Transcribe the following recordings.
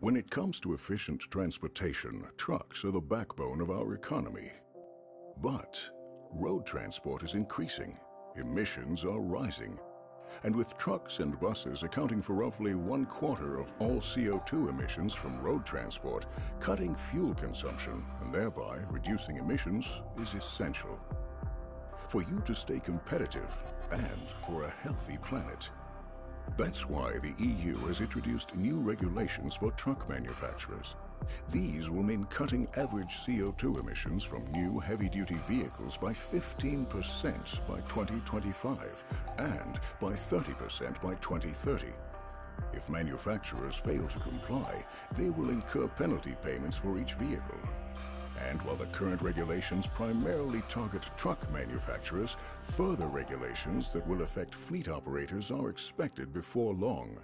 When it comes to efficient transportation, trucks are the backbone of our economy. But road transport is increasing, emissions are rising, and with trucks and buses accounting for roughly 1/4 of all CO2 emissions from road transport, cutting fuel consumption and thereby reducing emissions is essential. For you to stay competitive and for a healthy planet. That's why the EU has introduced new regulations for truck manufacturers. These will mean cutting average CO2 emissions from new heavy-duty vehicles by 15% by 2025 and by 30% by 2030. If manufacturers fail to comply, they will incur penalty payments for each vehicle. And while the current regulations primarily target truck manufacturers, further regulations that will affect fleet operators are expected before long.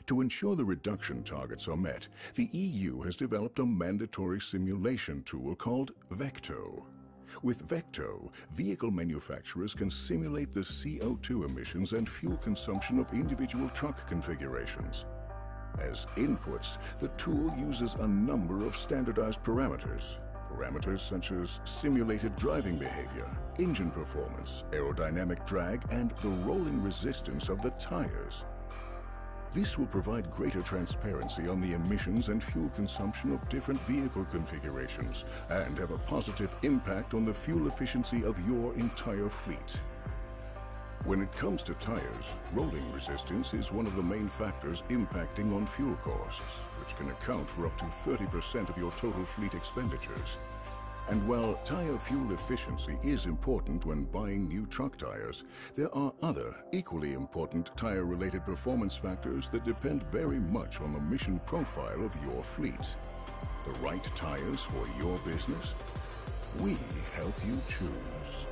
To ensure the reduction targets are met, the EU has developed a mandatory simulation tool called VECTO. With VECTO, vehicle manufacturers can simulate the CO2 emissions and fuel consumption of individual truck configurations. As inputs, the tool uses a number of standardized parameters. Parameters such as simulated driving behavior, engine performance, aerodynamic drag, and the rolling resistance of the tires. This will provide greater transparency on the emissions and fuel consumption of different vehicle configurations and have a positive impact on the fuel efficiency of your entire fleet. When it comes to tires, rolling resistance is one of the main factors impacting on fuel costs, which can account for up to 30% of your total fleet expenditures. And while tire fuel efficiency is important when buying new truck tires, there are other equally important tire-related performance factors that depend very much on the emission profile of your fleet. The right tires for your business? We help you choose.